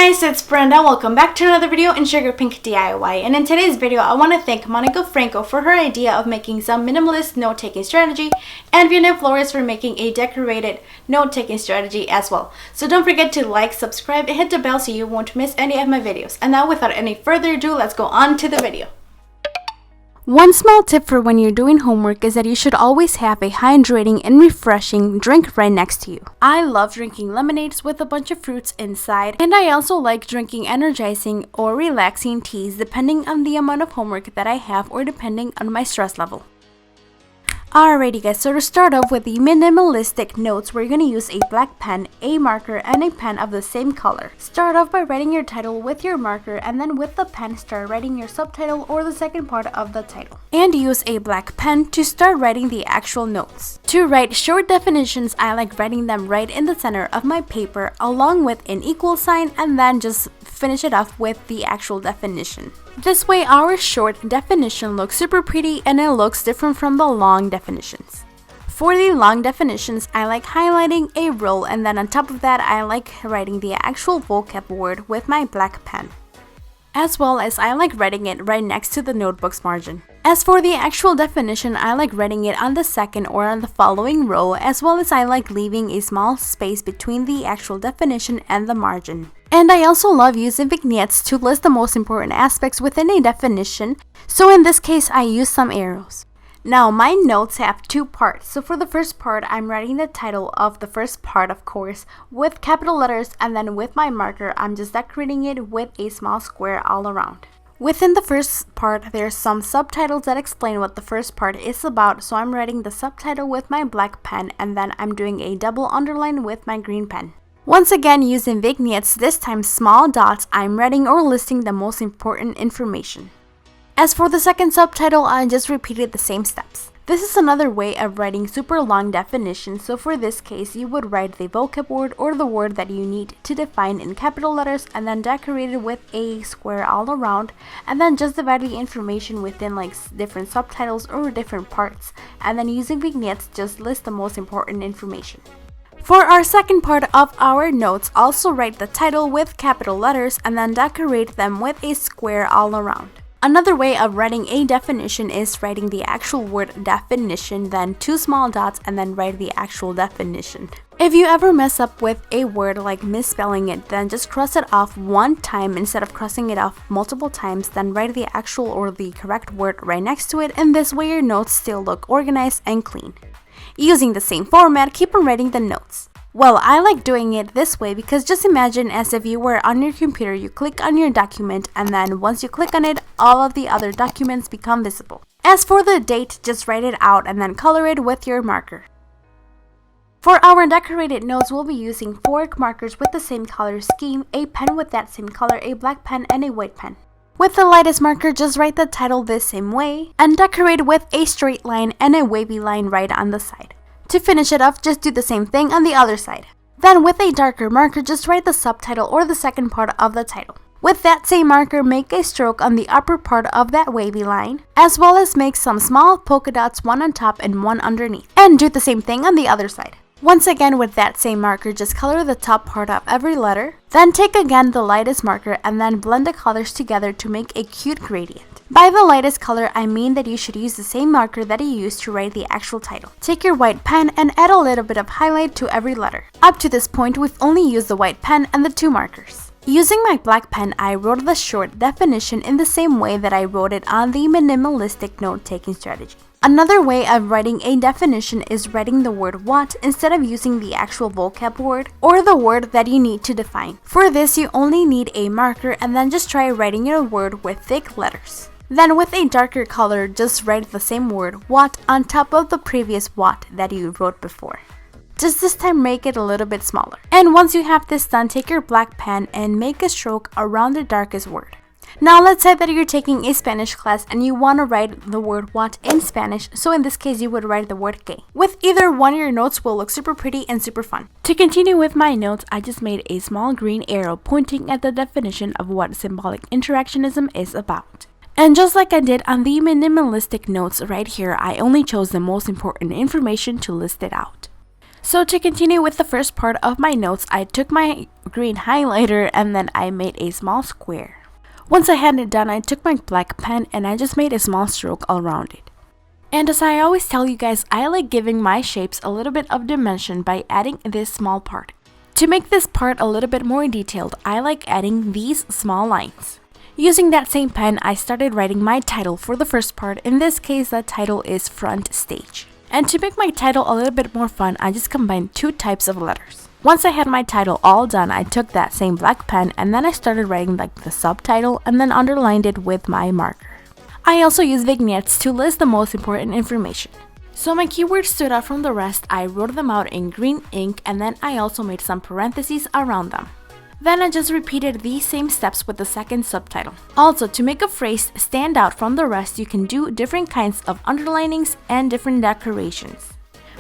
guys, it's Brenda. Welcome back to another video in SugarPinkDIY. And in today's video, I want to thank Monica Franco for her idea of making some minimalist note-taking strategy, and Vienna Flores for making a decorated note-taking strategy as well. So don't forget to like, subscribe, and hit the bell so you won't miss any of my videos. And now without any further ado, let's go on to the video. One small tip for when you're doing homework is that you should always have a hydrating and refreshing drink right next to you. I love drinking lemonades with a bunch of fruits inside, and I also like drinking energizing or relaxing teas depending on the amount of homework that I have or depending on my stress level. Alrighty guys, so to start off with the minimalistic notes, we're going to use a black pen, a marker, and a pen of the same color. Start off by writing your title with your marker, and then with the pen start writing your subtitle or the second part of the title. And use a black pen to start writing the actual notes. To write short definitions, I like writing them right in the center of my paper along with an equal sign, and then just finish it off with the actual definition. This way our short definition looks super pretty and it looks different from the long definitions. For the long definitions, I like highlighting a row, and then on top of that I like writing the actual vocab word with my black pen. As well as I like writing it right next to the notebook's margin. As for the actual definition, I like writing it on the second or on the following row, as well as I like leaving a small space between the actual definition and the margin. And I also love using vignettes to list the most important aspects within a definition, so in this case I use some arrows. Now my notes have two parts, so for the first part I'm writing the title of the first part, of course, with capital letters, and then with my marker I'm just decorating it with a small square all around. Within the first part there's some subtitles that explain what the first part is about, so I'm writing the subtitle with my black pen, and then I'm doing a double underline with my green pen. Once again, using vignettes, this time small dots, I'm writing or listing the most important information. As for the second subtitle, I just repeated the same steps. This is another way of writing super long definitions, so for this case, you would write the vocab word or the word that you need to define in capital letters, and then decorate it with a square all around, and then just divide the information within like different subtitles or different parts, and then using vignettes, just list the most important information. For our second part of our notes, also write the title with capital letters and then decorate them with a square all around. Another way of writing a definition is writing the actual word definition, then two small dots, and then write the actual definition. If you ever mess up with a word like misspelling it, then just cross it off one time instead of crossing it off multiple times, then write the actual or the correct word right next to it, and this way your notes still look organized and clean. Using the same format, keep on writing the notes. Well, I like doing it this way because just imagine as if you were on your computer, you click on your document, and then once you click on it, all of the other documents become visible. As for the date, just write it out and then color it with your marker. For our decorated notes, we'll be using 4 markers with the same color scheme, a pen with that same color, a black pen, and a white pen. With the lightest marker, just write the title the same way and decorate with a straight line and a wavy line right on the side. To finish it off, just do the same thing on the other side. Then with a darker marker, just write the subtitle or the second part of the title. With that same marker, make a stroke on the upper part of that wavy line, as well as make some small polka dots, one on top and one underneath. And do the same thing on the other side. Once again, with that same marker, just color the top part of every letter. Then take again the lightest marker and then blend the colors together to make a cute gradient. By the lightest color, I mean that you should use the same marker that you used to write the actual title. Take your white pen and add a little bit of highlight to every letter. Up to this point, we've only used the white pen and the 2 markers. Using my black pen, I wrote the short definition in the same way that I wrote it on the minimalistic note-taking strategy. Another way of writing a definition is writing the word what instead of using the actual vocab word or the word that you need to define. For this, you only need a marker, and then just try writing your word with thick letters. Then with a darker color, just write the same word what on top of the previous what that you wrote before. Just this time make it a little bit smaller. And once you have this done, take your black pen and make a stroke around the darkest word. Now let's say that you're taking a Spanish class and you want to write the word what in Spanish, so in this case you would write the word que. With either one, your notes will look super pretty and super fun. To continue with my notes, I just made a small green arrow pointing at the definition of what symbolic interactionism is about. And just like I did on the minimalistic notes right here, I only chose the most important information to list it out. So to continue with the first part of my notes, I took my green highlighter and then I made a small square. Once I had it done, I took my black pen and I just made a small stroke all around it. And as I always tell you guys, I like giving my shapes a little bit of dimension by adding this small part. To make this part a little bit more detailed, I like adding these small lines. Using that same pen, I started writing my title for the first part. In this case, the title is Front Stage. And to make my title a little bit more fun, I just combined two types of letters. Once I had my title all done, I took that same black pen and then I started writing like the subtitle and then underlined it with my marker. I also use vignettes to list the most important information. So my keywords stood out from the rest. I wrote them out in green ink and then I also made some parentheses around them. Then I just repeated these same steps with the second subtitle. Also, to make a phrase stand out from the rest, you can do different kinds of underlinings and different decorations.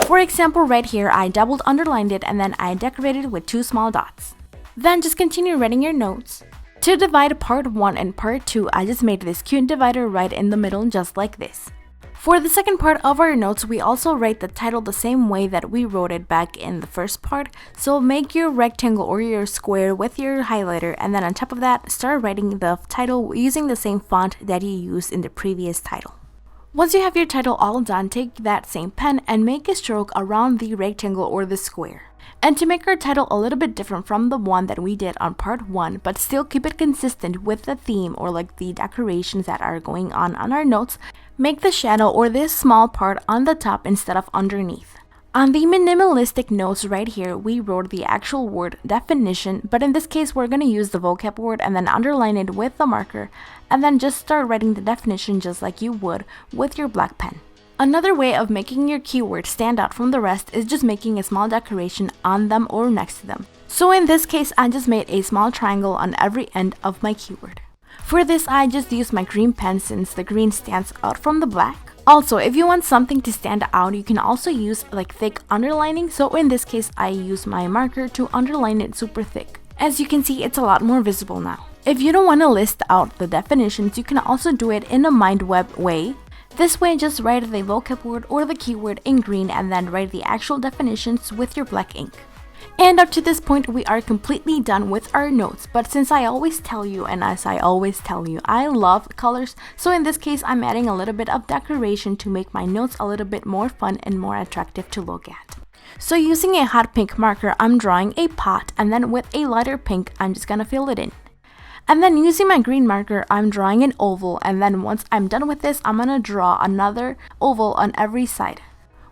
For example, right here, I double underlined it and then I decorated it with two small dots. Then just continue writing your notes. To divide part 1 and part 2, I just made this cute divider right in the middle just like this. For the second part of our notes, we also write the title the same way that we wrote it back in the first part. So make your rectangle or your square with your highlighter and then on top of that, start writing the title using the same font that you used in the previous title. Once you have your title all done, take that same pen and make a stroke around the rectangle or the square. And to make our title a little bit different from the one that we did on part 1, but still keep it consistent with the theme or like the decorations that are going on our notes, make the shadow or this small part on the top instead of underneath. On the minimalistic notes right here, we wrote the actual word definition, but in this case, we're going to use the vocab word and then underline it with the marker, and then just start writing the definition just like you would with your black pen. Another way of making your keywords stand out from the rest is just making a small decoration on them or next to them. So in this case, I just made a small triangle on every end of my keyword. For this, I just used my green pen since the green stands out from the black. Also, if you want something to stand out, you can also use like thick underlining. So in this case, I use my marker to underline it super thick. As you can see, it's a lot more visible now. If you don't want to list out the definitions, you can also do it in a mind web way. This way, just write the vocab word or the keyword in green and then write the actual definitions with your black ink. And up to this point, we are completely done with our notes. But since I always tell you, and as I always tell you, I love colors. So in this case, I'm adding a little bit of decoration to make my notes a little bit more fun and more attractive to look at. So using a hot pink marker, I'm drawing a pot, and then with a lighter pink, I'm just gonna fill it in. And then using my green marker, I'm drawing an oval, and then once I'm done with this, I'm gonna draw another oval on every side.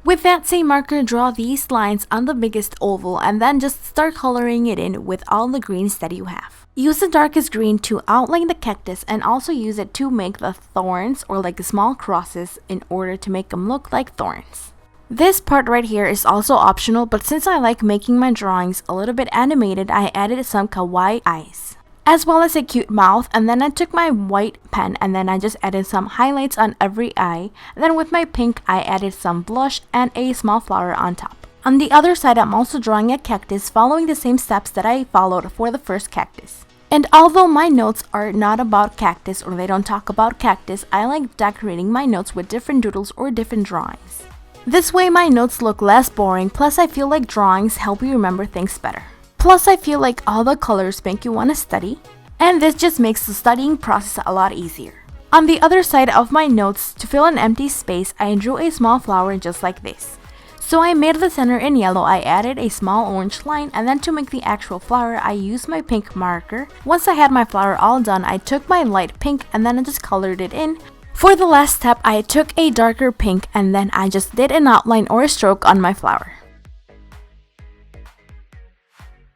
With that same marker, draw these lines on the biggest oval and then just start coloring it in with all the greens that you have. Use the darkest green to outline the cactus and also use it to make the thorns or like small crosses in order to make them look like thorns. This part right here is also optional, but since I like making my drawings a little bit animated, I added some kawaii eyes, as well as a cute mouth, and then I took my white pen and then I just added some highlights on every eye. And then with my pink, I added some blush and a small flower on top. On the other side, I'm also drawing a cactus following the same steps that I followed for the first cactus. And although my notes are not about cactus or they don't talk about cactus, I like decorating my notes with different doodles or different drawings. This way my notes look less boring, plus I feel like drawings help you remember things better. Plus, I feel like all the colors make you want to study, and this just makes the studying process a lot easier. On the other side of my notes, to fill an empty space, I drew a small flower just like this. So I made the center in yellow, I added a small orange line, and then to make the actual flower, I used my pink marker. Once I had my flower all done, I took my light pink and then I just colored it in. For the last step, I took a darker pink and then I just did an outline or a stroke on my flower.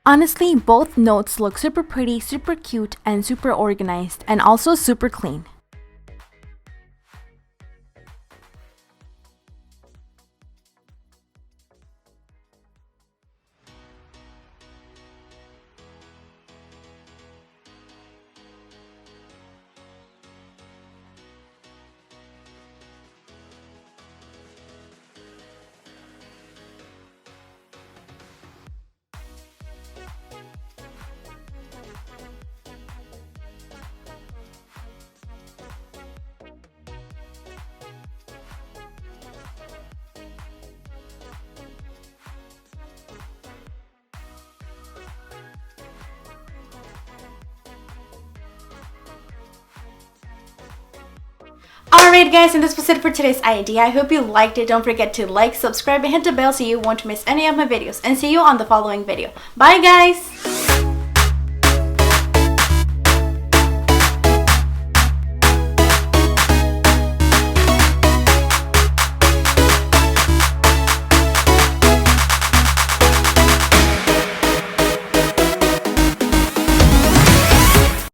Honestly, both notes look super pretty, super cute, and super organized, and also super clean. Alright guys, and this was it for today's idea. I hope you liked it. Don't forget to like, subscribe, and hit the bell so you won't miss any of my videos. And see you on the following video. Bye guys!